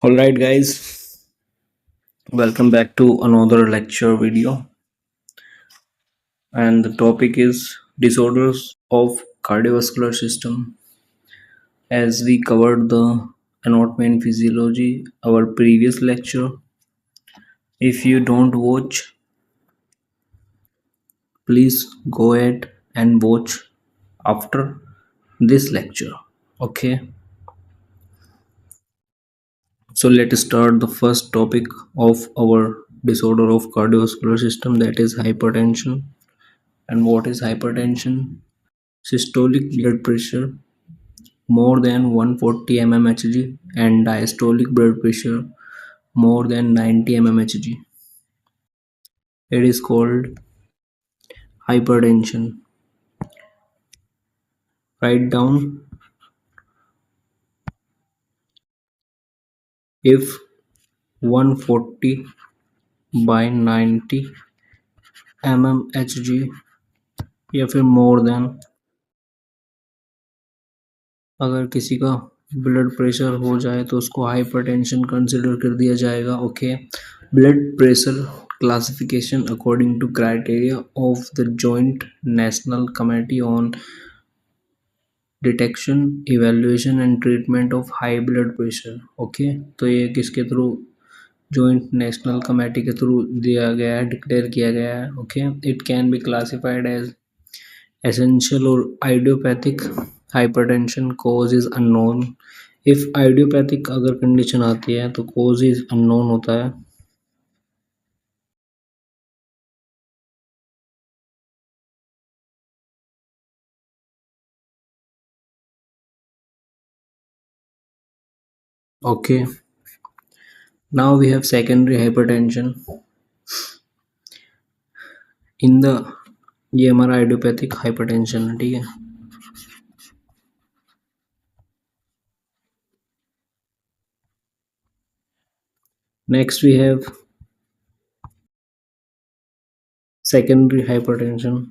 Alright, guys, welcome back to another lecture video. And the topic is disorders of cardiovascular system. As we covered the anatomy and physiology, our previous lecture. If you don't watch, please go ahead and watch after this lecture. Okay, so let's start the first topic of our disorder of cardiovascular system, that is hypertension. And what is hypertension? Systolic blood pressure more than 140 mmHg and diastolic blood pressure more than 90 mmHg. It is called hypertension. Write down: if 140 by 90 mmHg या फिर more than, अगर किसी का blood pressure हो जाए तो उसको hypertension consider कर दिया जाएगा. Okay, blood pressure classification according to criteria of the joint national committee on detection, evaluation and treatment of high blood pressure. Okay, तो ये किसके थ्रू? जॉइंट नेशनल कमेटी के थ्रू दिया गया है, डिक्लेयर किया गया है. Okay, it can be classified as essential और idiopathic hypertension. Cause is unknown. If idiopathic अगर कंडीशन आती है तो कॉज इज अननोन होता है. Okay, now we have secondary hypertension in the, ये हमारा आइडियोपैथिक हाइपरटेंशन है. ठीक है, next we have secondary hypertension.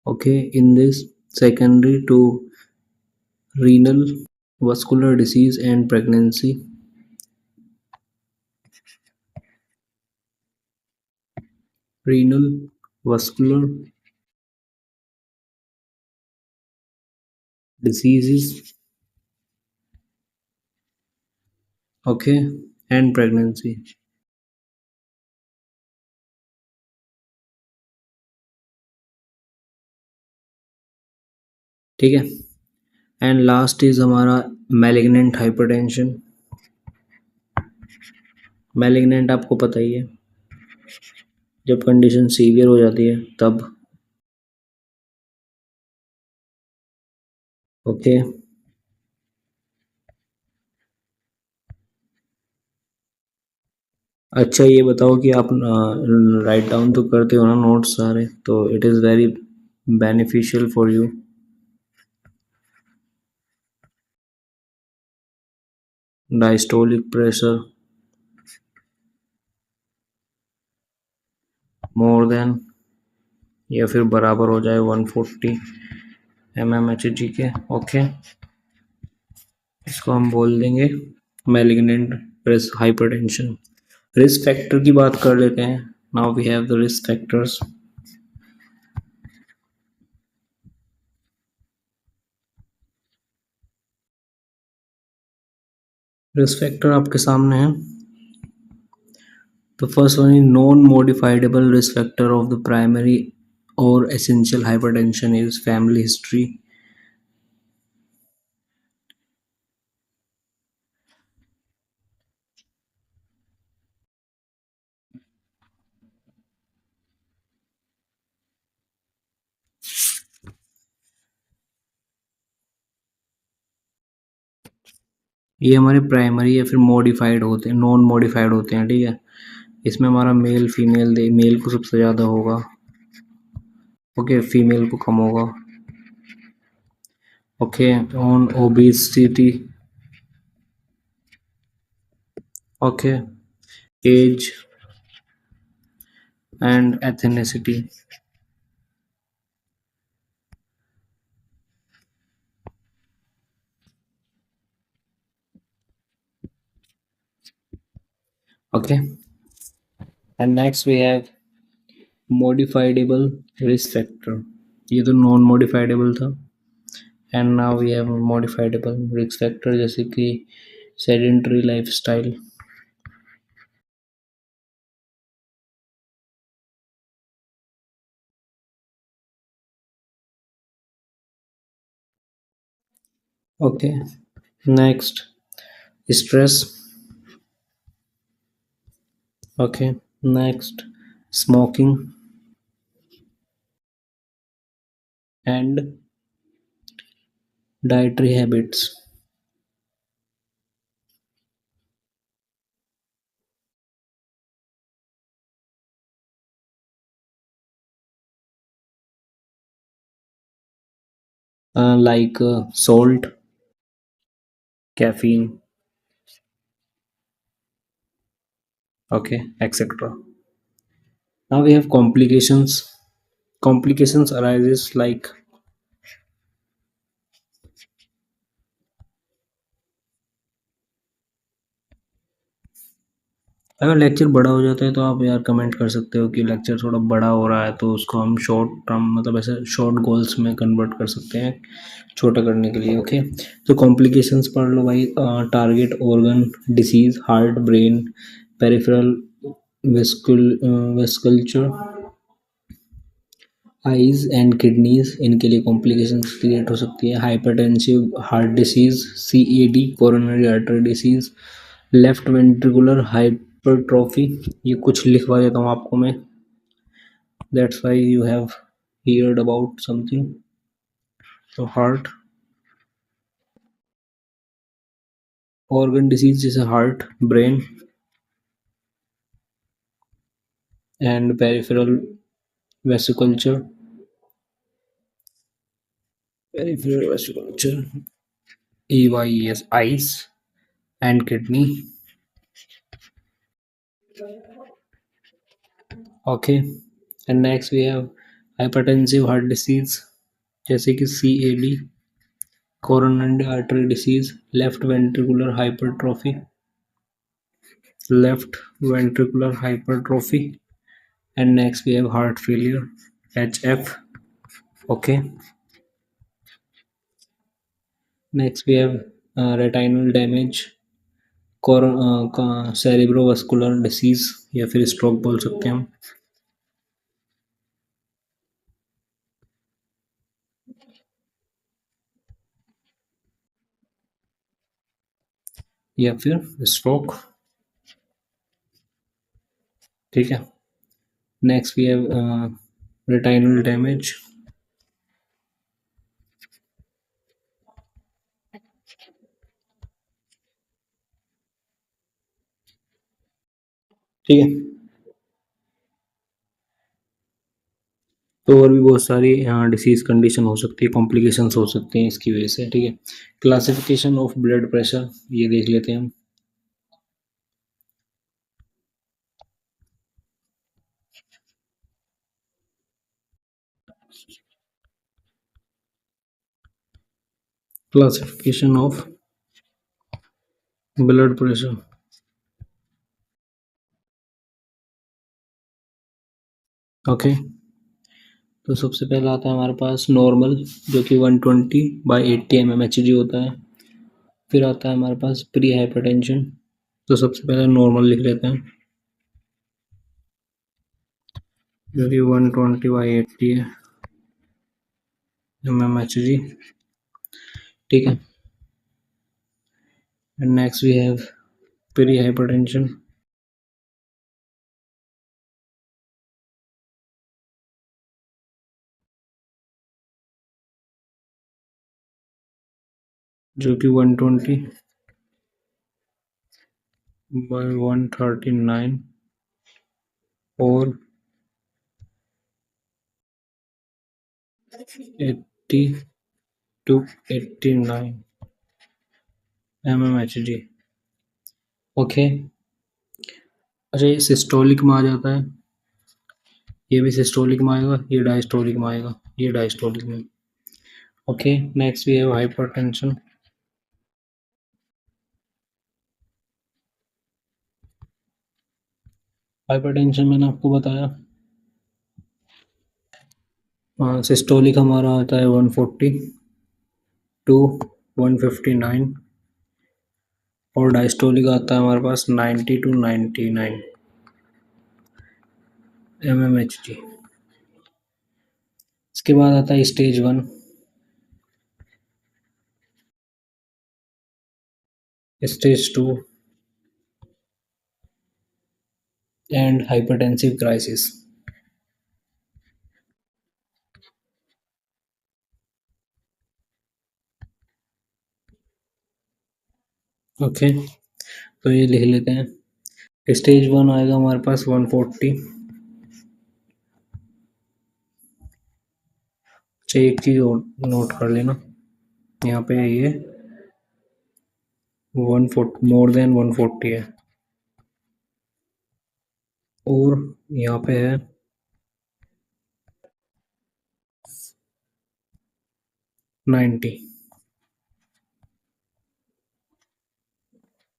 Okay, in this, secondary to renal vascular disease and pregnancy. Renal vascular diseases. Okay, and pregnancy. ठीक है, and last is हमारा malignant hypertension. Malignant आपको पता ही है, जब कंडीशन सीवियर हो जाती है तब. ओके, अच्छा ये बताओ कि आप राइट डाउन तो करते हो ना नोट्स सारे, तो it is very beneficial for you. Diastolic pressure more than या फिर बराबर हो जाए 140 mmHg के. ओके, इसको हम बोल देंगे मैलिग्नेंट हाइपरटेंशन. रिस्क फैक्टर की बात कर लेते हैं. Now we have the risk factors. Risk factor आपके सामने है. The first one is non-modifiable risk factor of the primary or essential hypertension is family history. ये हमारे प्राइमरी या फिर मॉडिफाइड होते हैं, नॉन मॉडिफाइड होते हैं. ठीक है, इसमें हमारा मेल फीमेल दे, मेल को सबसे ज़्यादा होगा. ओके, फीमेल को कम होगा. Okay, on obesity. Okay, age and ethnicity. Okay, and next we have modifiable risk factor. ये तो नॉन मॉडिफाइडेबल था, and now we have modifiable risk factor जैसे कि sedentary lifestyle. Okay, next stress. Okay, next smoking and dietary habits, like salt, caffeine, okay, etc. Now we have complications. Complications arises like अगर lecture बड़ा हो जाता है तो आप यार कमेंट कर सकते हो कि लेक्चर थोड़ा बड़ा हो रहा है, तो उसको हम शॉर्ट टर्म मतलब ऐसे शॉर्ट गोल्स में कन्वर्ट कर सकते हैं छोटा करने के लिए. ओके, तो कॉम्प्लिकेशंस पढ़ लो भाई. Target organ disease, heart, brain, peripheral vasculature, eyes and kidneys, इनके लिए कॉम्प्लिकेशंस क्रिएट हो सकती है. Hypertensive heart disease, CAD, coronary artery disease, left ventricular hypertrophy. ये कुछ लिखवा देता हूँ आपको मैं. That's why you have heard about something. So heart organ disease जैसे heart, brain and peripheral vasculature. Peripheral vasculature, EYES, eyes and kidney. Okay, and next we have hypertensive heart disease जैसे कि CAD, coronary artery disease, left ventricular hypertrophy, and next we have heart failure, HF. Okay, next we have retinal damage, cerebrovascular disease या फिर stroke बोल सकते हैं हम, या फिर स्ट्रोक. ठीक है, next we have retinal damage. ठीक है, तो और भी बहुत सारी डिसीज कंडीशन हो सकती है, कॉम्प्लिकेशंस हो सकते हैं इसकी वजह से. ठीक है, क्लासिफिकेशन ऑफ ब्लड प्रेशर ये देख लेते हैं हम. Classification of blood pressure. Okay, तो सबसे पहला आता है हमारे पास नॉर्मल, जो कि 120/80 mmHg होता है. फिर आता है हमारे पास प्री हाइपरटेंशन. तो सबसे पहले नॉर्मल लिख लेते हैं, जो कि 120/80 है mmHg. ठीक है, and next we have pre hypertension, जो कि 120/139 और 80 to 89 mmHg. ओके, अच्छा ये सिस्टोलिक में आ जाता है. ये भी सिस्टोलिक में आएगा, ये डायस्टोलिक में आएगा, ये डायस्टोलिक में। Okay, next we have hypertension. Hypertension मैंने आपको बताया, सिस्टोलिक हमारा आता है 140 टू 159 और डायस्टोलिक आता है हमारे पास 90 टू 99 mmHg। इसके बाद आता है stage 1, stage 2 and hypertensive crisis. Okay, तो ये लिख लेते हैं। स्टेज 1 आएगा हमारे पास 140। अच्छा, एक चीज़ और नोट कर लेना, यहाँ पे ये 140 मोर देन 140 है, और यहाँ पे है 90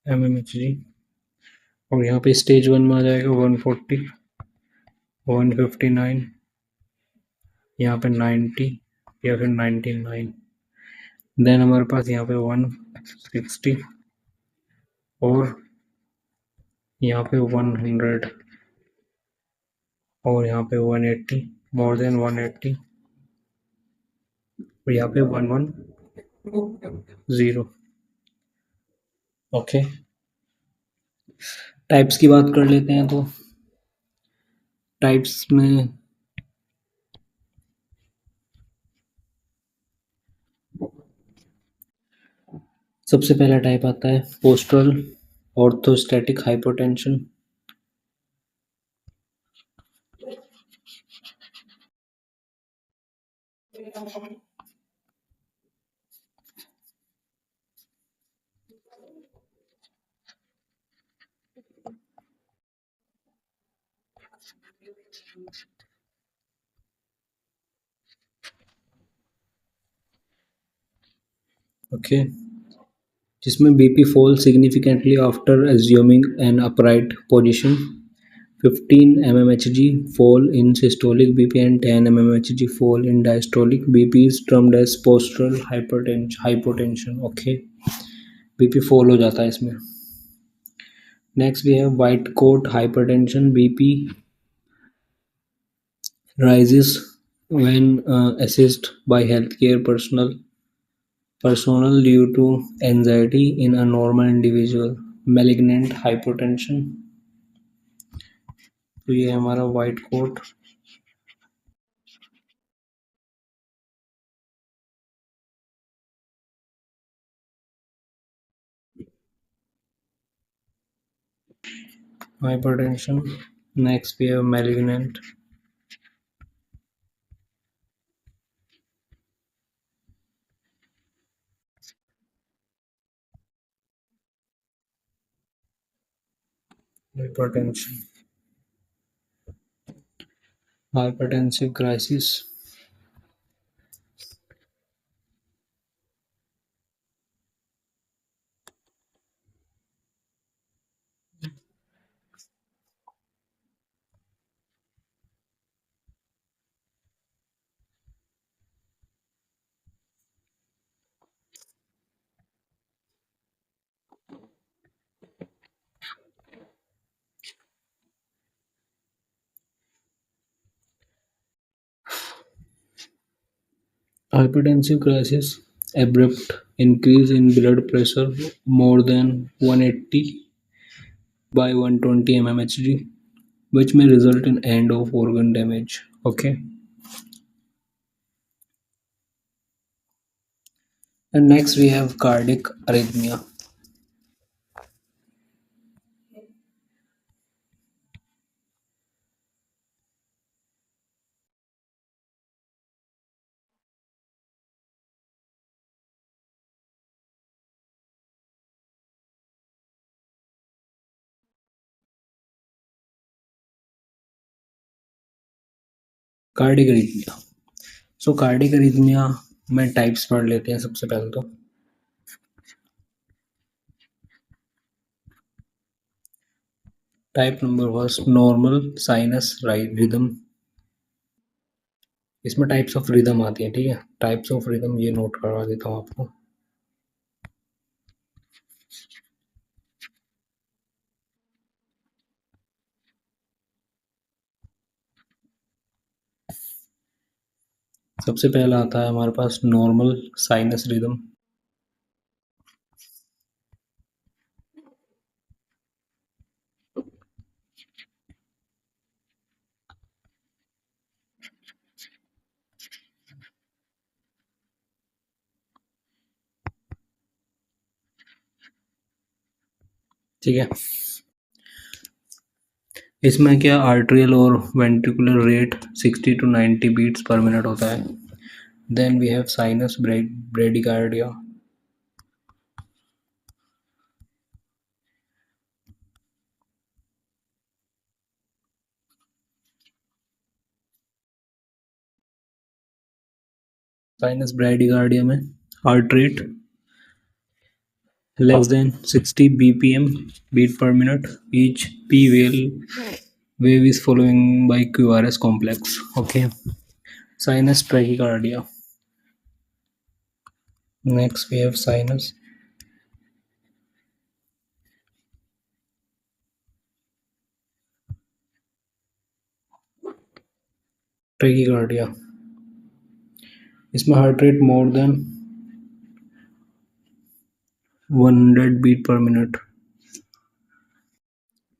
mmHg। और यहाँ पे स्टेज 1 में आ जाएगा 140, 159, यहाँ पे 90 या फिर 99। देन हमारे पास यहाँ पे 160 और यहाँ पे 100 और यहाँ पे 180, मोर देन 180, और यहाँ पे 110। ओके, टाइप्स की बात कर लेते हैं। तो टाइप्स में सबसे पहला टाइप आता है पोस्टरल ऑर्थोस्टैटिक हाइपोटेंशन। ओके, जिसमें BP fall significantly after assuming an upright position, 15 mmHg fall in systolic BP and 10 mmHg fall in diastolic BP is termed as postural hypotension। Okay, BP fall हो जाता है इसमें। Next we have white coat hypertension. BP rises when assessed by healthcare personnel due to anxiety in a normal individual। malignant hypertension, तो ये हमारा white coat. hypertension, next we have malignant hypertension, hypertensive crisis। hypertensive crisis, abrupt increase in blood pressure more than 180 by 120 mmHg, which may result in end of organ damage। Okay, and next we have cardiac arrhythmia। Cardiac arrhythmia. So cardiac arrhythmia में types पढ़ लेते हैं सबसे पहले तो। Type number first, normal sinus rhythm. इसमें types of rhythm आती है, ठीक है। टाइप्स ऑफ रिदम ये नोट करवा देता हूँ आपको। सबसे पहला आता है हमारे पास नॉर्मल साइनस रिदम। ठीक है, इसमें क्या आर्ट्रियल और वेंट्रिकुलर रेट 60 to 90 बीट्स पर मिनट होता है। Then we have sinus bradycardia. Sinus bradycardia में heart rate less than 60 bpm beat per minute. Each wave is following by QRS complex. Okay. Sinus tachycardia. Next we have sinus tachycardia. इसमें heart rate more than 100 beat पर minute.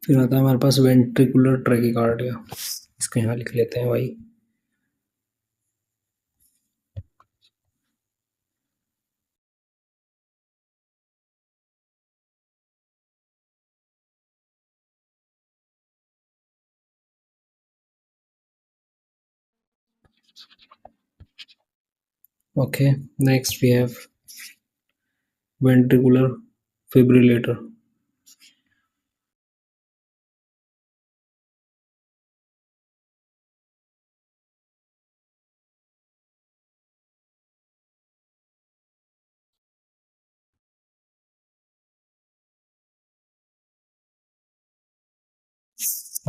फिर आता है हमारे पास ventricular ट्रैकिकार्डिया। इसको यहाँ लिख लेते हैं भाई। Okay, next we have ventricular fibrillator.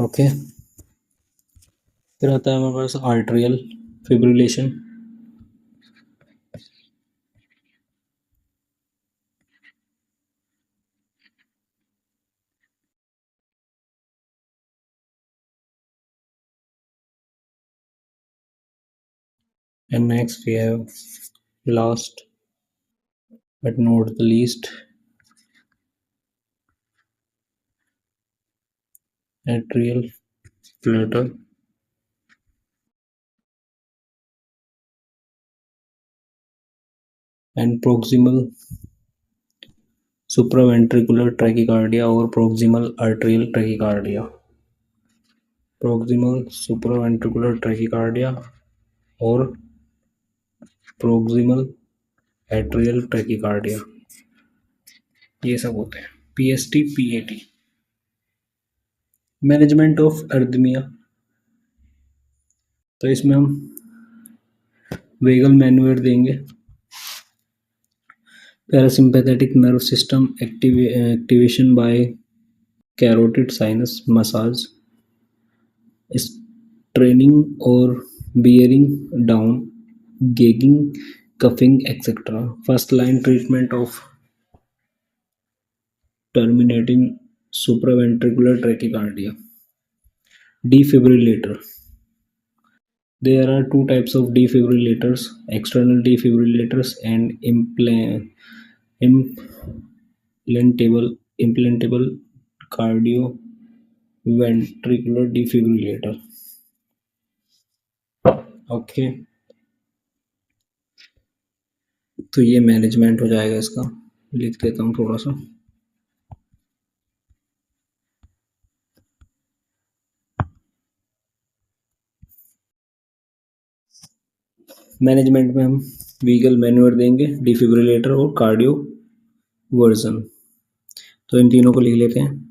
Okay, फिर आता है हमारे पास atrial fibrillation. And next we have last but not the least atrial flutter and proximal supraventricular tachycardia और proximal arterial tachycardia। proximal supraventricular tachycardia और proximal atrial tachycardia ये सब होते हैं। PST PAT। Management of arrhythmia, तो इसमें हम vagal manoeuvre देंगे। Parasympathetic nerve system activation by carotid sinus massage, straining और bearing down, gagging, coughing etcetera. First line treatment of terminating supraventricular tachycardia. Defibrillator. There are two types of defibrillators: external defibrillators and implantable cardioventricular defibrillator. Okay, तो ये management हो जाएगा इसका। लिख देता हूँ थोड़ा सा। मैनेजमेंट में हम वीगल मैनुअर देंगे, डिफिब्रिलेटर और कार्डियो वर्जन। तो इन तीनों को लिख लेते हैं।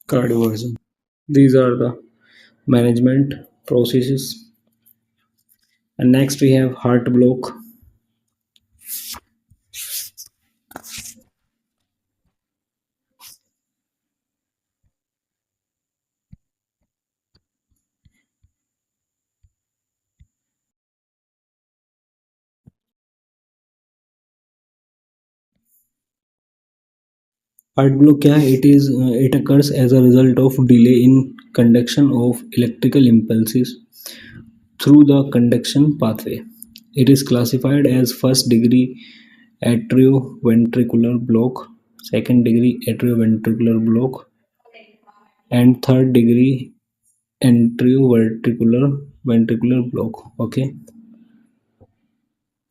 Cardioversion. These are the management processes. And next we have heart block. Heart block क्या है? It occurs as a result of delay in conduction of electrical impulses through the conduction pathway. It is classified as first degree atrioventricular block, second degree atrioventricular block, and third degree ventricular block. Okay,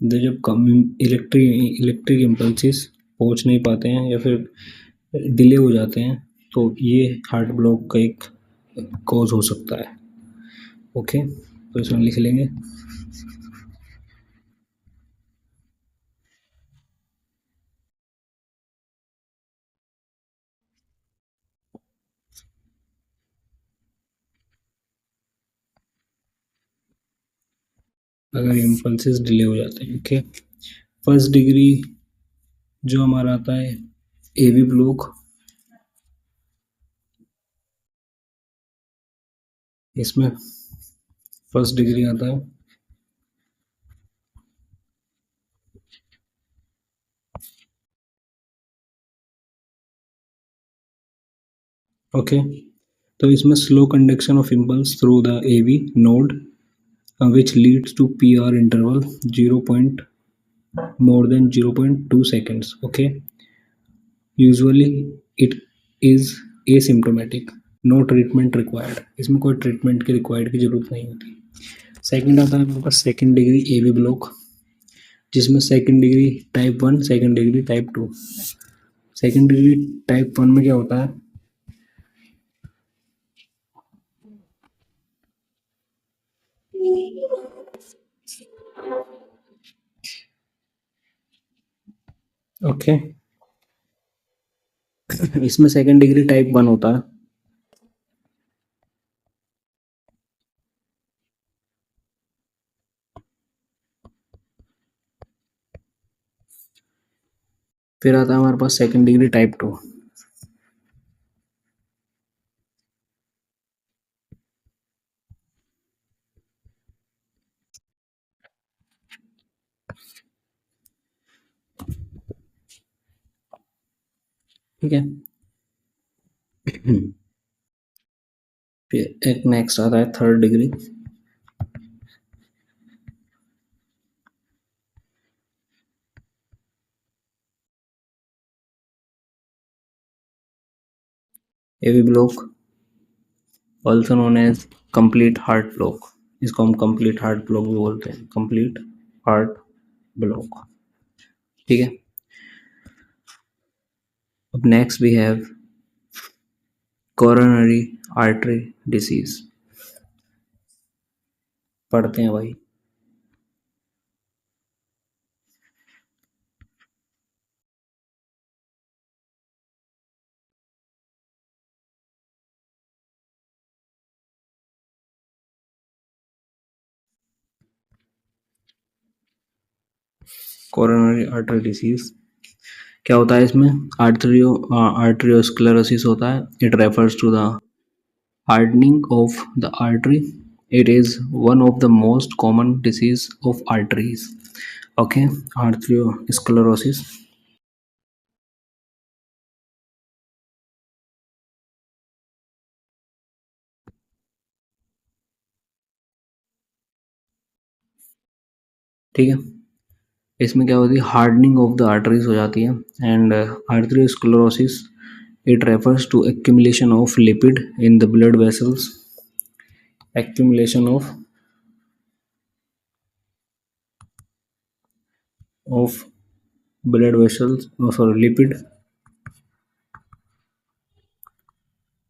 तो जब कम electric impulses पहुंच नहीं पाते हैं या फिर delay हो जाते हैं तो ये हार्ट ब्लॉक का एक कॉज हो सकता है। ओके, तो इसमें लिख लेंगे। अगर इम्पल्सिस डिले हो जाते हैं। ओके, फर्स्ट डिग्री जो हमारा आता है एवी ब्लॉक, इसमें फर्स्ट डिग्री आता है। ओके, तो इसमें slow conduction of impulse through the AV node which leads to PR interval 0. more than 0.2 seconds. Okay, usually it is asymptomatic, no treatment required. इसमें कोई ट्रीटमेंट की रिक्वायर्ड की जरूरत नहीं होती। सेकंड आता है हमारे पास सेकंड डिग्री एवी ब्लॉक, जिसमें second degree type 1, second degree type 2। Second degree type 1 में क्या होता है? ओके, इसमें सेकंड डिग्री टाइप 1 होता है। फिर आता है हमारे पास सेकंड डिग्री टाइप 2। ठीक है, फिर एक नेक्स्ट आता है third degree. AV block also known as complete heart block, इसको हम कंप्लीट हार्ट ब्लॉक भी बोलते हैं, कंप्लीट हार्ट ब्लॉक। ठीक है, अब next we have coronary artery disease. पढ़ते हैं भाई। कोरोनरी आर्टरी डिसीज क्या होता है? इसमें आर्टरियोस्क्लेरोसिस होता है। It refers to the hardening of the artery. It is one of the most common disease of arteries. Okay, arteriosclerosis. ठीक है, इसमें क्या होती है? हार्डनिंग ऑफ द आर्टरीज हो जाती है। And arteriosclerosis it refers to accumulation of lipid in the blood vessels, accumulation of of blood vessels, oh, sorry, lipid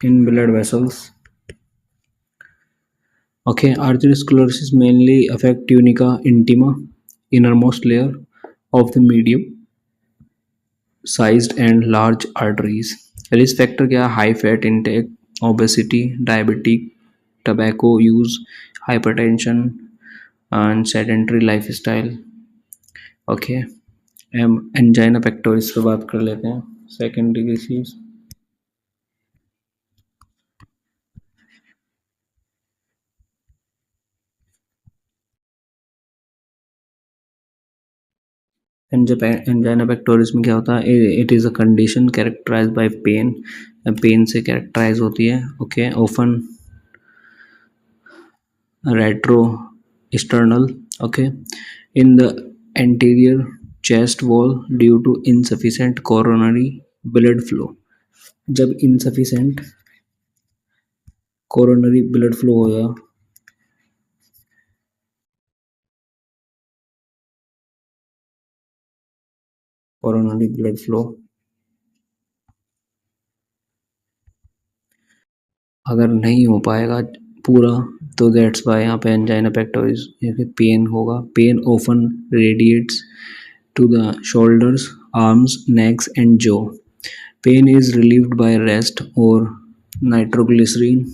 in blood vessels. Okay, arteriosclerosis mainly affect tunica intima, innermost layer of the medium sized and large arteries. Risk factor क्या है? High fat intake, obesity, diabetic, tobacco use, hypertension and sedentary lifestyle. Okay, हम angina pectoris पे बात कर लेते हैं. Secondary disease. Angina pectoris में क्या होता है? It is a condition characterized by pain. Pain से कैरेक्टराइज होती है. Okay, often retro-sternal, okay, in the anterior chest wall due to insufficient coronary blood flow. जब insufficient coronary blood flow होगा, coronary blood flow अगर नहीं हो पाएगा पूरा, तो दैट्स वाई यहाँ पे एंजाइना पेक्टोरिस पेन होगा. Pain often radiates to the shoulders, arms, necks and jaw. Pain is relieved by rest or nitroglycerin.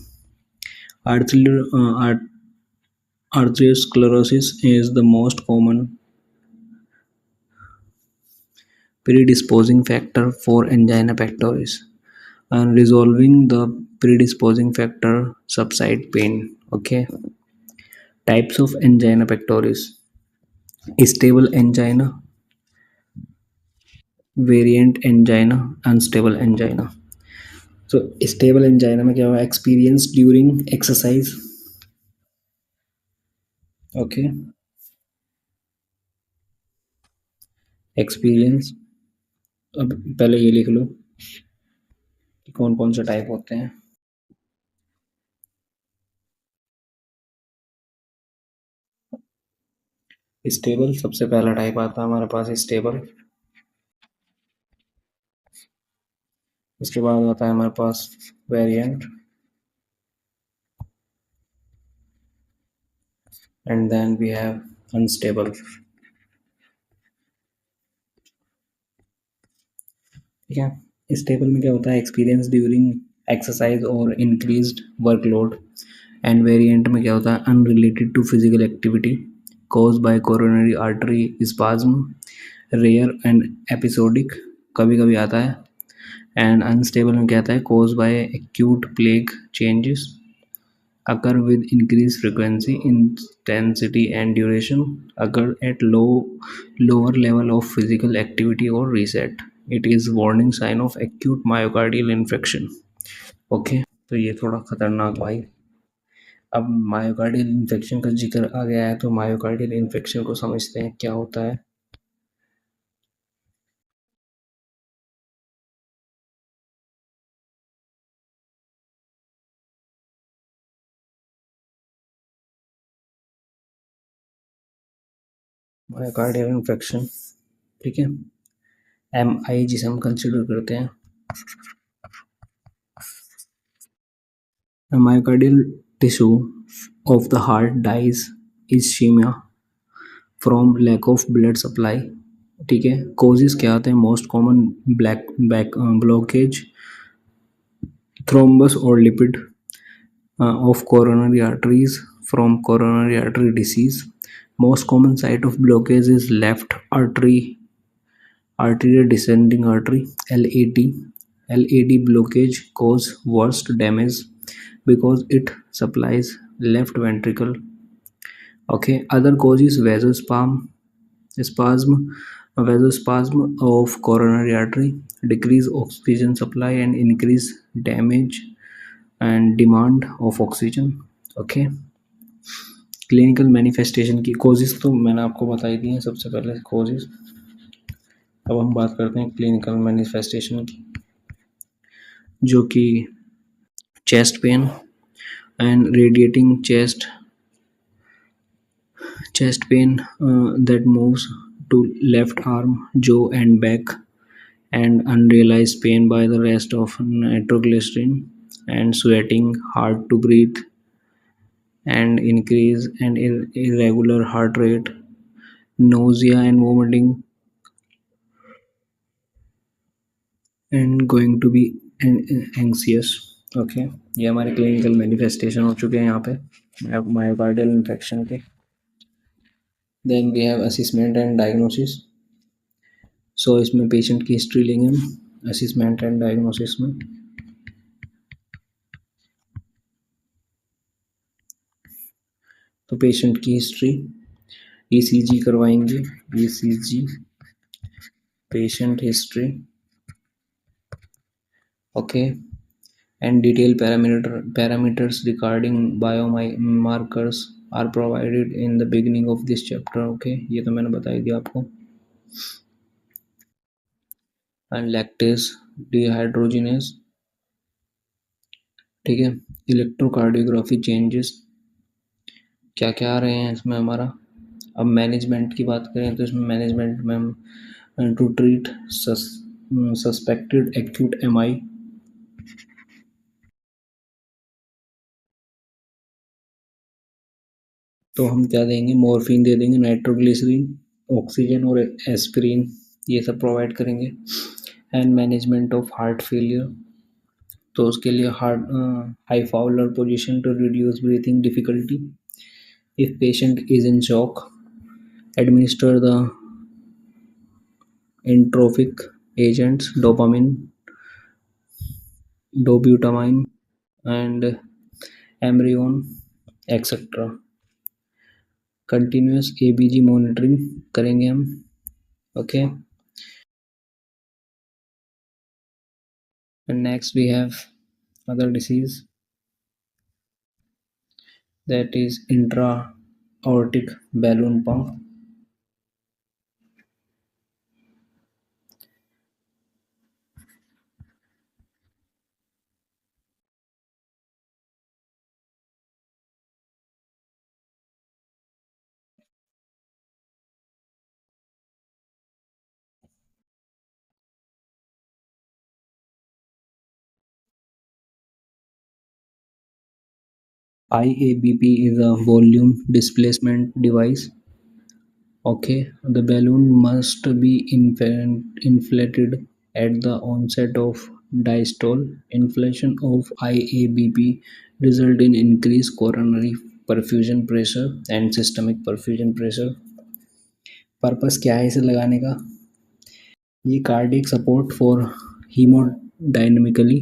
Arteriosclerosis is the most common predisposing factor for angina pectoris, and resolving the predisposing factor subside pain. Okay, types of angina pectoris: stable angina, variant angina, unstable angina. So stable angina में क्या हुआ? Experience during exercise. Okay, experience. अब पहले ये लिख लो कि कौन कौन से टाइप होते हैं. स्टेबल सबसे पहला टाइप आता है हमारे पास स्टेबल. उसके बाद आता है हमारे पास variant, and then we have unstable. ठीक है, स्टेबल में क्या होता है? एक्सपीरियंस ड्यूरिंग एक्सरसाइज और इंक्रीज्ड वर्कलोड. एंड वेरिएंट में क्या होता है? Unrelated to physical activity, cause by coronary artery spasm, rare and episodic, कभी कभी आता है. एंड अनस्टेबल में क्या आता है? Cause by acute plague changes, occur with increased frequency, intensity and duration, occur at lower level of physical activity or reset. It is warning sign of acute myocardial infarction. Okay, तो ये थोड़ा खतरनाक भाई. अब मायोकार्डियल इन्फेक्शन का जिक्र आ गया है, तो मायोकार्डियल इन्फेक्शन को समझते हैं क्या होता है. मायोकार्डियल इन्फेक्शन, ठीक है, एम आई जिसे हम कंसिडर करते हैं. The myocardial tissue of the heart dies ischemia from lack of blood supply. ठीक है, causes क्या आते हैं? Most common black back blockage, thrombus और lipid of coronary arteries from coronary artery disease. Most common site of blockage is left artery, arterial descending artery, LAD. LAD blockage cause worst damage because it supplies left ventricle. Okay, other causes spasm, vasospasm of coronary artery, decrease oxygen supply and increase damage and demand of oxygen. Okay, clinical manifestation की causes तो मैंने आपको बता ही दी हैं सबसे पहले causes. अब हम बात करते हैं क्लिनिकल मैनिफेस्टेशन की, जो कि chest pain and radiating chest pain that moves to left arm, jaw, and back, and unrealized pain by the rest of nitroglycerin, and sweating, hard to breathe, and increase and irregular heart rate, nausea and vomiting, and going to be anxious. Okay, ये हमारे clinical manifestation हो चुके हैं यहाँ पे myocardial infection के. Then we have assessment and diagnosis. So इसमें patient की हिस्ट्री लेंगे हम असेसमेंट एंड डायग्नोसिस में. तो पेशेंट की हिस्ट्री, ईसीजी करवाएंगे. ECG, patient history, okay, and detailed parameters regarding biomarkers are provided in the beginning of this chapter. Okay, ये तो मैंने बता ही दिया आपको. And lactase dehydrogenase, ठीक है. इलेक्ट्रोकार्डियोग्राफी चेंजेस क्या क्या आ रहे हैं इसमें हमारा. अब मैनेजमेंट की बात करें तो इसमें मैनेजमेंट में हम to treat suspected acute MI, तो हम क्या देंगे, मॉर्फिन दे देंगे, नाइट्रोग्लिसरीन, ऑक्सीजन और एस्पिरिन, ये सब प्रोवाइड करेंगे. And management of heart failure, तो उसके लिए heart high Fowler position to reduce breathing difficulty. If patient is in shock, administer the inotropic agents dopamine, dobutamine and amrinone etcetera. Continuous ABG monitoring करेंगे हम. Okay, and next we have other disease, that is intra aortic balloon pump. IABP is a volume displacement device. Okay, the balloon must be inflated at the onset of diastole. Inflation of IABP result in increased coronary perfusion pressure and systemic perfusion pressure. Purpose क्या है इसे लगाने का, ये cardiac support for haemodynamically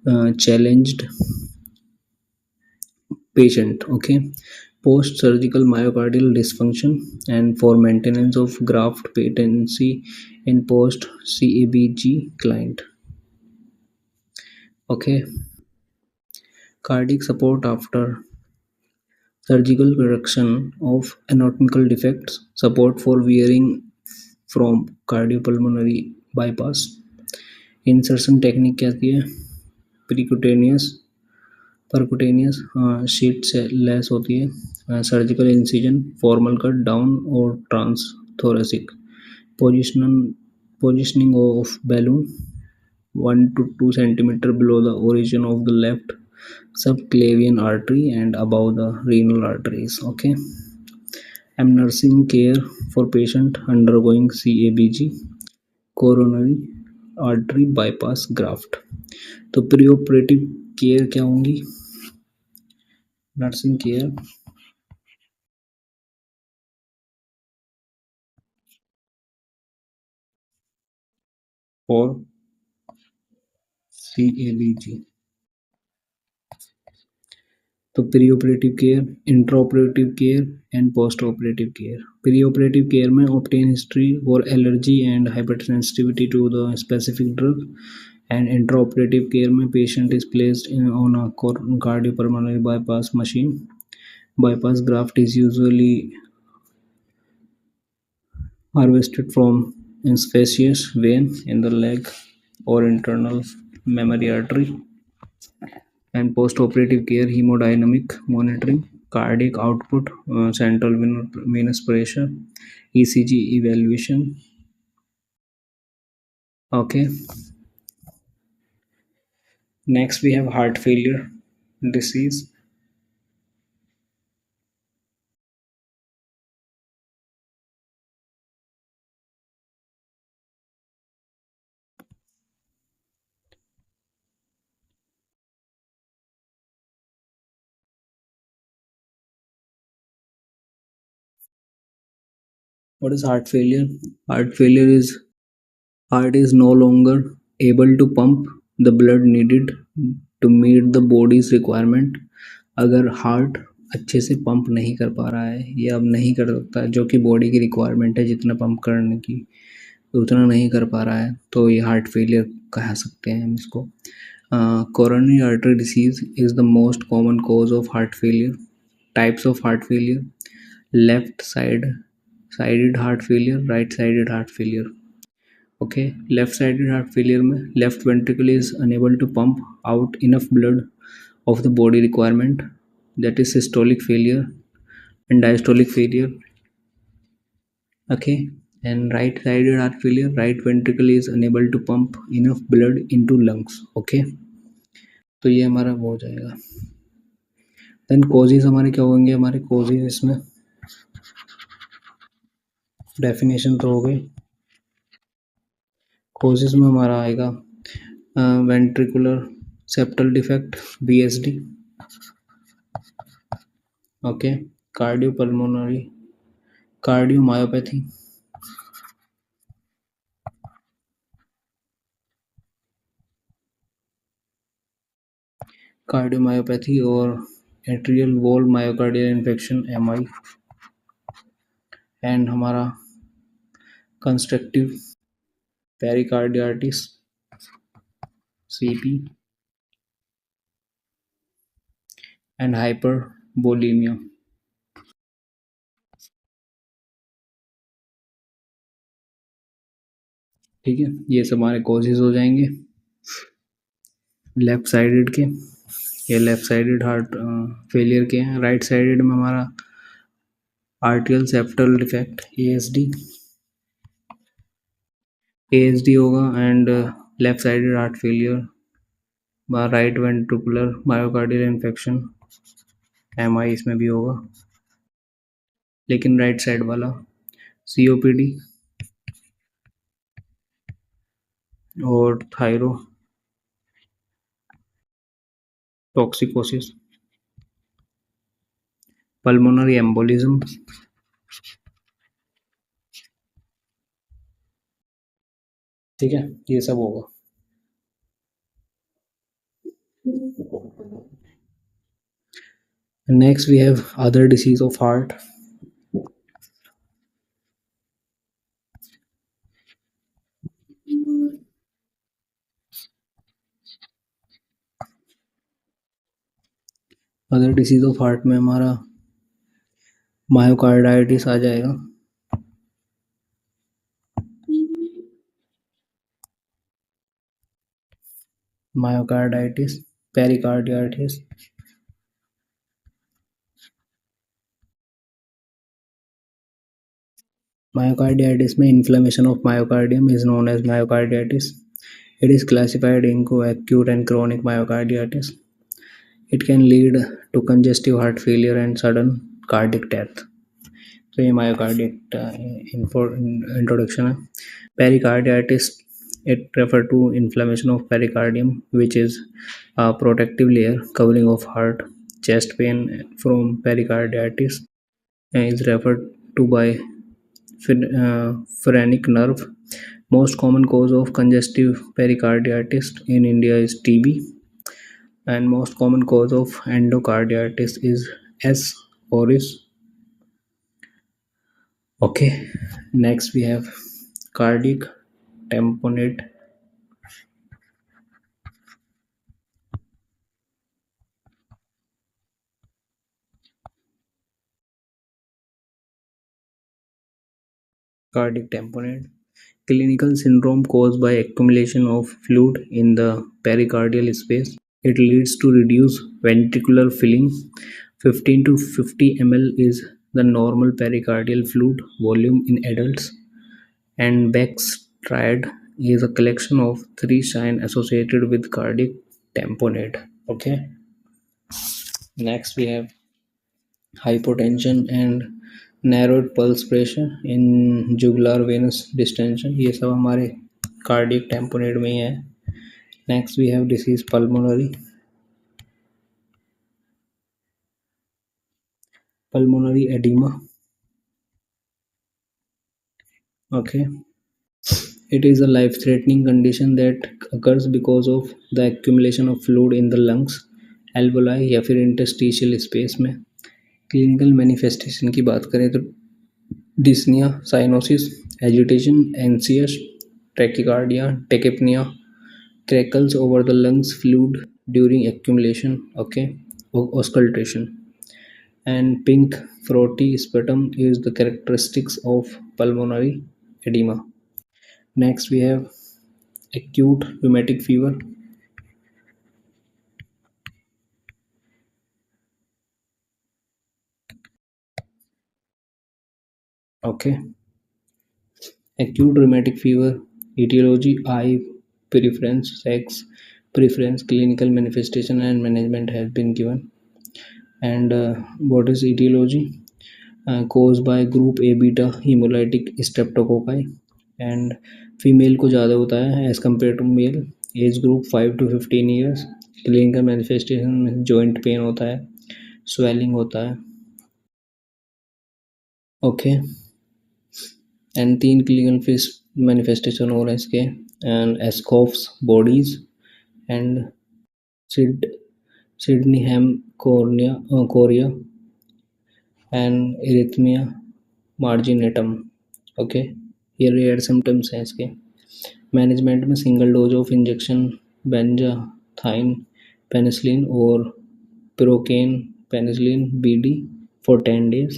challenged patient. Okay, post surgical myocardial dysfunction and for maintenance of graft patency in post CABG client. Okay, cardiac support after surgical correction of anatomical defects, support for wearing from cardiopulmonary bypass. Insertion technique क्या थी है, प्रीक्यूटेनियस परकुटेनियस sheet से less होती है. Surgical incision, formal cut down और transthoracic. Positioning of balloon 1 to 2 centimeter below the origin of the left subclavian artery and above the renal arteries. Okay, I'm nursing care for patient undergoing CABG, coronary artery bypass graft. तो preoperative care क्या होंगी, nursing care for CABG. तो preoperative care, intraoperative care and postoperative care. Preoperative care में obtain history for allergy and hypersensitivity to the specific drug. And intraoperative care में patient is placed in on a cardiopulmonary bypass machine. Bypass graft is usually harvested from sphincter vein in the leg or internal mammary artery. And post-operative care, hemodynamic monitoring. cardiac output, central venous pressure, ECG evaluation. Okay, next we have heart failure disease. What is heart failure? Heart failure is heart is no longer able to pump the blood needed to meet the body's requirement. अगर heart अच्छे से pump नहीं कर पा रहा है या अब नहीं कर सकता जो कि बॉडी की रिक्वायरमेंट है जितना पंप करने की उतना नहीं कर पा रहा है तो ये हार्ट फेलियर कह सकते हैं हम इसको. Coronary artery disease is the most common cause of heart failure. Types of heart failure: left sided heart failure, right sided heart failure. Okay, left sided heart failure में left ventricle is unable to pump out enough blood of the body requirement, that is systolic failure. And diastolic failure. Okay, and right sided heart failure, right ventricle is unable to pump enough blood into lungs. Okay, तो ये हमारा वो हो जाएगा. Then causes हमारे क्या होंगे? हमारे कोजेज इसमें डेफिनेशन तो हो गई. कोजेज में हमारा आएगा ventricular septal defect, VSD. Okay, cardiopulmonary cardiomyopathy, cardiomyopathy और atrial wall myocardial infection, MI. And हमारा constrictive pericarditis, CP. And hypervolaemia. ठीक है, ये सब हमारे कॉजेज हो जाएंगे लेफ्ट साइडेड के. ये लेफ्ट साइडेड हार्ट फेलियर के हैं. राइट साइडेड में हमारा आर्टियल सेप्टल डिफेक्ट, ASD होगा. And left sided heart failure, right ventricular myocardial infection, MI इसमें भी होगा. लेकिन राइट साइड वाला COPD और टॉक्सिकोसिस, पल्मोनरी एम्बोलिज्म. ठीक है, ये सब होगा. Next we have other disease of heart. Other disease of heart में हमारा मायोकार्डाइटिस आ जाएगा. मायोकार्डाइटिस, पेरिकार्डियाटिस. Myocarditis में inflammation of myocardium is known as myocarditis. It is classified into acute and chronic myocarditis. It can lead to congestive heart failure and sudden cardiac death. तो ये मायोकार्डिक introduction है. पेरिकार्डियाटिस, it refer to inflammation of pericardium, which is a protective layer covering of heart. Chest pain from pericarditis is referred to by phrenic nerve. Most common cause of congestive pericarditis in India is TB, and most common cause of endocarditis is S. auris. Okay, next we have cardiac tamponade. Cardiac tamponade, clinical syndrome caused by accumulation of fluid in the pericardial space. It leads to reduced ventricular filling, 15 to 50 ml is the normal pericardial fluid volume in adults, and Beck's triad is a collection of three signs associated with cardiac tamponade. Okay. Next we have hypotension and narrowed pulse pressure in jugular venous distension. ये सब हमारे cardiac tamponade में ही है. Next we have disease pulmonary edema. Okay. It is a life-threatening condition that occurs because of the accumulation of fluid in the lungs, alveoli या फिर interstitial space में. Clinical manifestation की बात करें तो dyspnoea, cyanosis, agitation, anxious, tachycardia, tachypnoea, crackles over the lungs fluid during accumulation, okay, auscultation, and pink frothy sputum is the characteristics of pulmonary edema. Next we have acute rheumatic fever. Okay. Acute rheumatic fever, etiology, eye preference, sex preference, clinical manifestation, and management has been given. And what is etiology? Caused by group A beta hemolytic streptococci, and female को ज़्यादा होता है as compared to male. Age group 5 to 15 years. Clinical manifestation में joint pain होता है, swelling होता है. Okay. And तीन clinical manifestation और हैं इसके, and Escoff's bodies and Sid Sydenham chorea and arrhythmia marginatum. Okay. ये रेयर सिम्टम्स हैं इसके. मैनेजमेंट में single dose of injection benzathine penicillin और procaine penicillin BD for 10 days,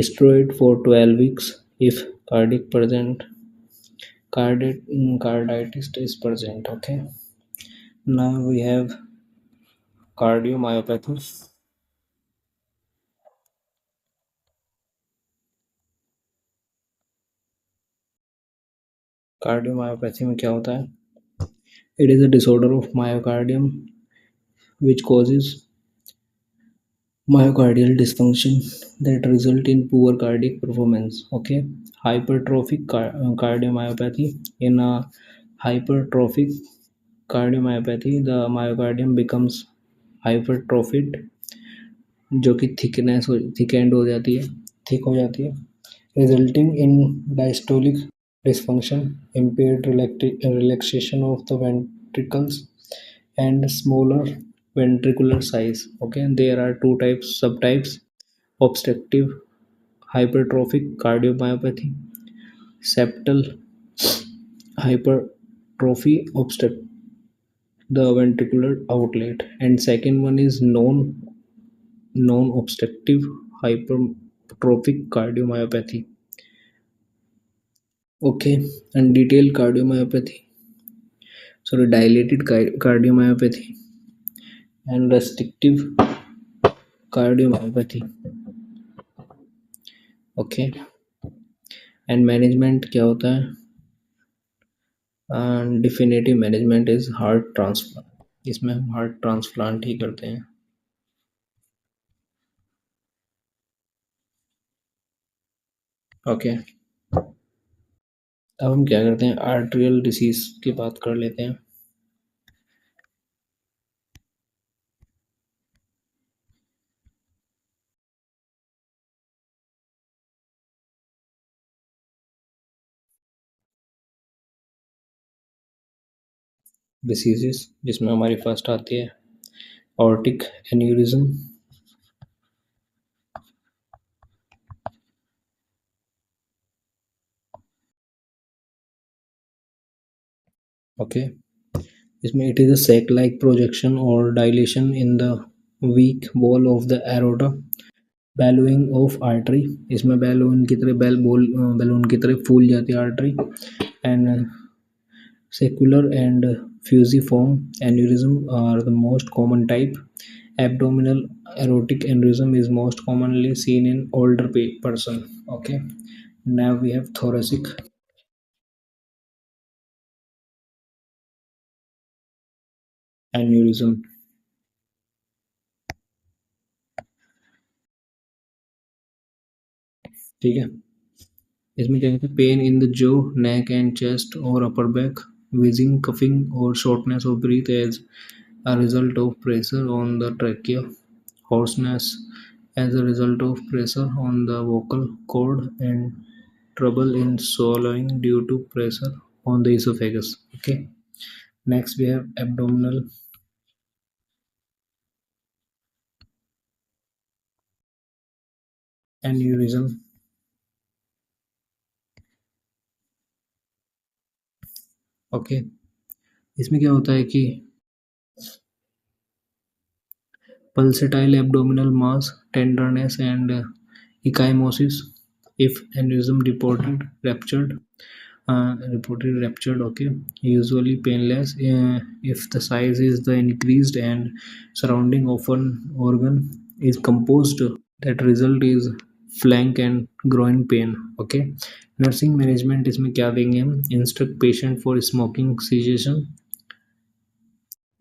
steroid for 12 weeks if carditis is present. Okay. Now we have cardiomyopathy. Cardiomyopathy में क्या होता है? It is a disorder of myocardium which causes myocardial dysfunction that result in poor cardiac performance. Okay. Hypertrophic cardiomyopathy. In a hypertrophic cardiomyopathy, the myocardium becomes hypertrophied, जो कि thickened हो जाती है, thick हो जाती है, resulting in diastolic dysfunction, impaired relaxation of the ventricles, and smaller ventricular size. Okay, there are two subtypes: obstructive hypertrophic cardiomyopathy, septal hypertrophy obstruct the ventricular outlet, and second one is non-obstructive hypertrophic cardiomyopathy. Okay, and detailed cardiomyopathy, sorry, dilated cardiomyopathy, and restrictive cardiomyopathy. Okay, and management क्या होता है? And definitive management is heart transplant. इसमें हम heart transplant ही करते हैं. Okay. अब हम क्या करते हैं, आर्टरियल डिसीज की बात कर लेते हैं. डिसीजेस जिसमें हमारी फर्स्ट आती है ऑर्टिक एन्यूरिज्म. ओके. इसमें it is a sac like projection or dilation in the weak wall of the aorta, ballowing of artery. इसमें बैलून की तरह बैलून की तरह फूल जाती है artery. And secular and fusiform aneurysm are the most common type. Abdominal Aortic aneurysm is most commonly seen in older person. Okay. Now we have thoracic aneurysm. ठीक है, इसमें क्या कहते हैं, पेन इन द जो, neck and chest or upper back, wheezing, coughing or shortness of breath as a result of pressure on the trachea, hoarseness as a result of pressure on the vocal cord, and trouble in swallowing due to pressure on the esophagus. Okay, next we have abdominal aneurysm. Okay, इसमें क्या होता है कि pulsatile abdominal mass, tenderness, and ecchymosis. If aneurysm reported ruptured. Okay, usually painless. If the size is the increased and surrounding of an organ is composed, that result is flank and groin pain. Okay, nursing management इसमें क्या देंगे हम, instruct patient for smoking cessation,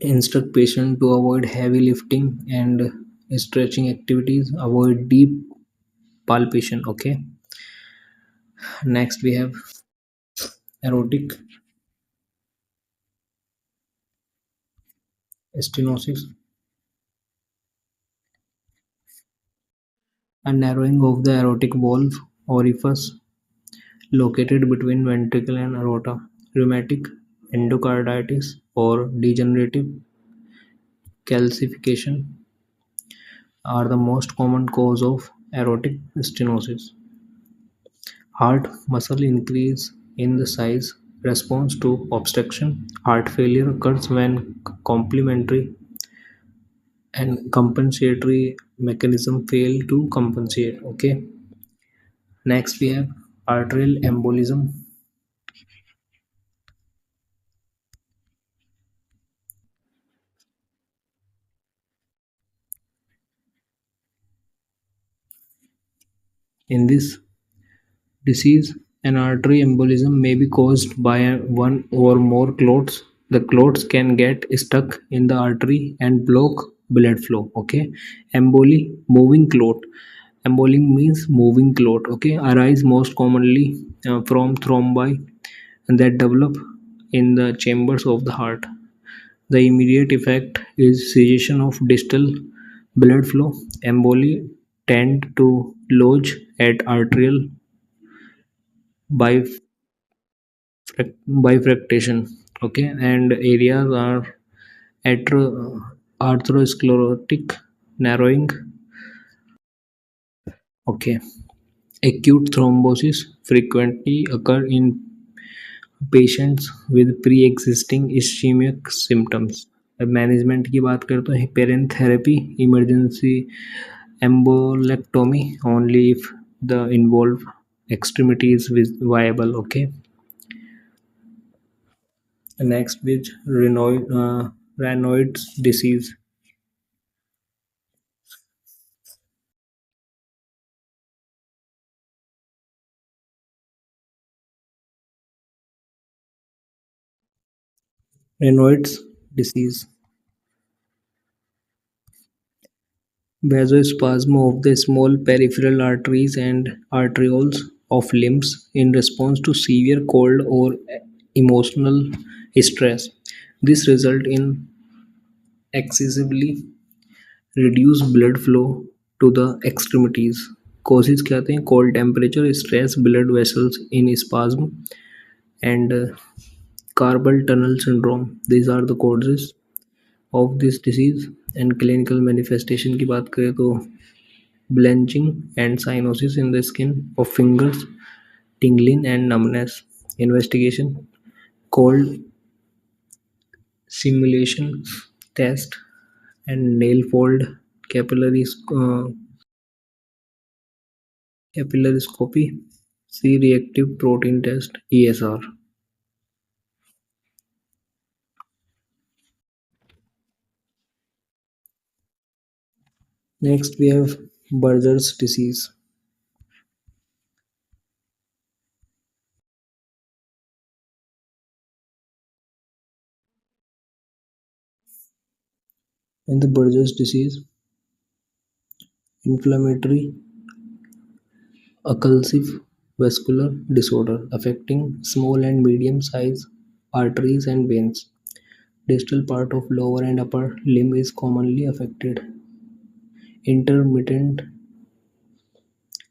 instruct patient to avoid heavy lifting and stretching activities, avoid deep palpation. Okay, next we have aortic stenosis, a narrowing of the aortic valve orifice located between ventricle and aorta. Rheumatic endocarditis or degenerative calcification are the most common cause of aortic stenosis. Heart muscle increase in the size response to obstruction. Heart failure occurs when complementary and compensatory mechanism fail to compensate. Okay. Next we have arterial embolism. In this disease, an artery embolism may be caused by one or more clots. The clots can get stuck in the artery and block blood flow. Okay, emboli, moving clot. Embolism means moving clot. Okay, arise most commonly from thrombi that develop in the chambers of the heart. The immediate effect is cessation of distal blood flow. Emboli tend to lodge at arterial bifurcation. Okay, and areas are atherosclerotic narrowing. Okay, acute thrombosis frequently occur in patients with pre-existing ischemic symptoms. अब management की बात करें तो heparin therapy, emergency embolectomy only if the involved extremity is viable. Okay, next with Raynaud's disease. Raynaud's disease, vasospasm of the small peripheral arteries and arterioles of limbs in response to severe cold or emotional stress. This result in excessively reduced blood flow to the extremities. Causes क्या आते हैं, cold temperature, stress, blood vessels in spasm, and carpal tunnel syndrome. These are the causes of this disease. And clinical manifestation की बात करें तो blanching and cyanosis in the skin of fingers, tingling and numbness. Investigation: cold simulation test and nail fold capillary capillaroscopy. C-reactive protein test (ESR). Next, we have Buerger's disease. In the Buerger's disease, inflammatory occlusive vascular disorder affecting small and medium sized arteries and veins. Distal part of lower and upper limb is commonly affected. Intermittent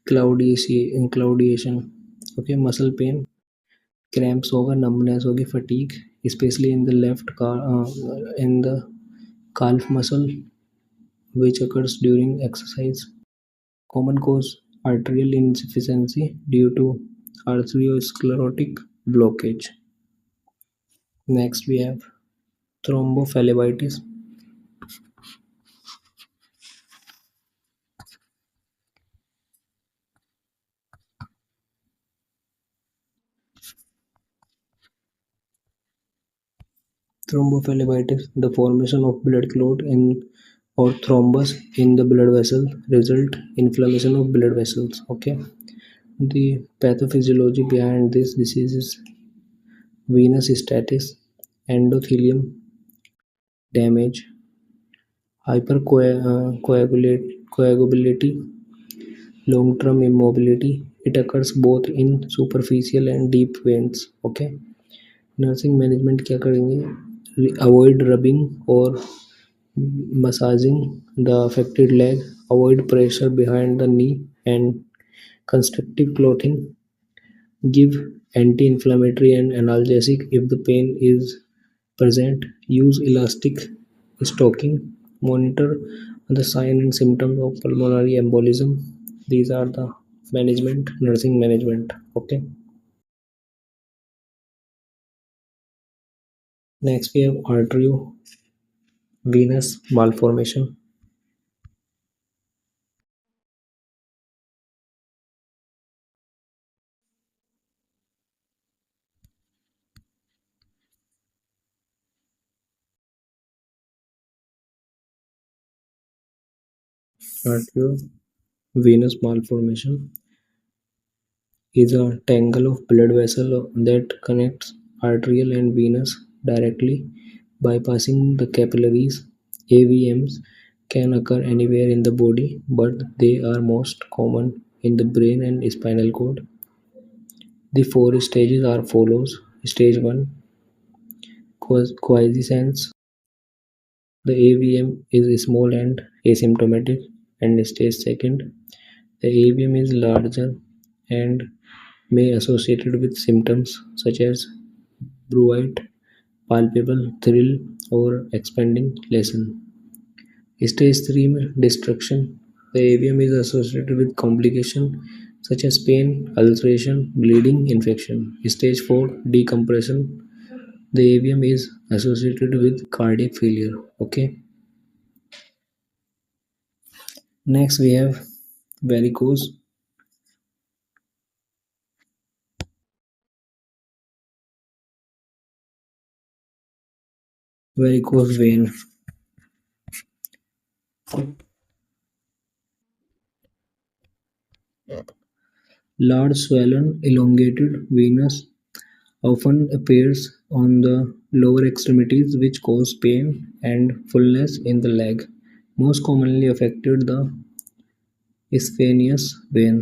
claudiation, okay, muscle pain, cramps होगा, numbness होगी, fatigue, especially in the in the calf muscle, which occurs during exercise. Common cause arterial insufficiency due to arteriosclerotic blockage. Next, we have thrombophlebitis. Thrombophlebitis, the formation of blood clot in or thrombus in the blood vessel, result inflammation of blood vessels. Okay, the pathophysiology behind this disease is venous status, endothelium damage, hypercoagulability, long-term immobility. It occurs both in superficial and deep veins. Okay, nursing management क्या करेंगे, avoid rubbing और massaging the affected leg, avoid pressure behind the knee and constructive clothing, give anti-inflammatory and analgesic if the pain is present, use elastic stocking, monitor the sign and symptoms of pulmonary embolism. These are the management, nursing management. Okay. Next we have arteriovenous malformation. Arteriovenous malformation is a tangle of blood vessels that connects arterial and venous directly bypassing the capillaries. AVMs can occur anywhere in the body, but they are most common in the brain and spinal cord. The four stages are follows. Stage 1, quiescence. The AVM is small and asymptomatic. And stage 2, the AVM is larger and may associated with symptoms such as bruit, palpable thrill, or expanding lesion. Stage 3 destruction. The AVM is associated with complication such as pain, ulceration, bleeding, infection. Stage 4 decompression. The AVM is associated with cardiac failure. Okay. Next we have varicose. Varicose vein. Large swollen elongated venous often appears on the lower extremities which cause pain and fullness in the leg. Most commonly affected the saphenous vein.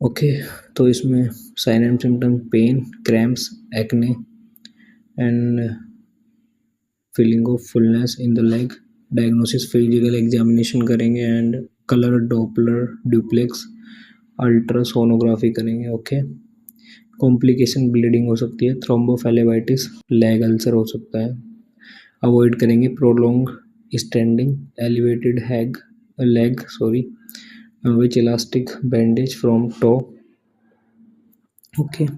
Okay, तो इसमें sign and symptom pain, cramps, acne and feeling of fullness in the leg. Diagnosis physical examination करेंगे and colour Doppler duplex ultrasonography करेंगे. Okay. Complication bleeding हो सकती है, थ्रोम्बोफेलेबाइटिस, leg ulcer हो सकता है. अवॉइड करेंगे prolonged standing, elevated hag leg, sorry, which elastic bandage from toe. Okay.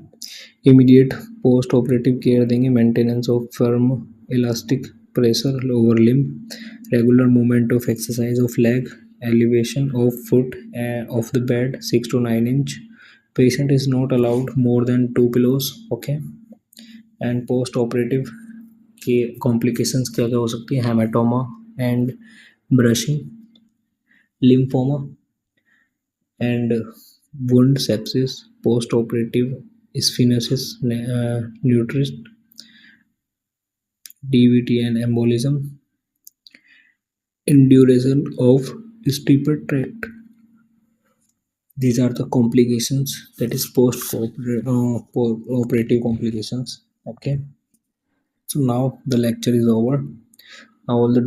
Immediate post operative care देंगे, maintenance of firm elastic pressure over limb, regular movement of exercise of leg, elevation of foot off the bed 6 to 9 inch. Patient is not allowed more than 2 pillows. Okay. And post operative की complications क्या क्या हो सकती है, hematoma, and brushing, lymphoma, and wound sepsis, post-operative stenosis, nutrist, DVT and embolism, induration of stupid tract. These are the complications, that is post-operative complications. Okay, so now the lecture is over. Now all the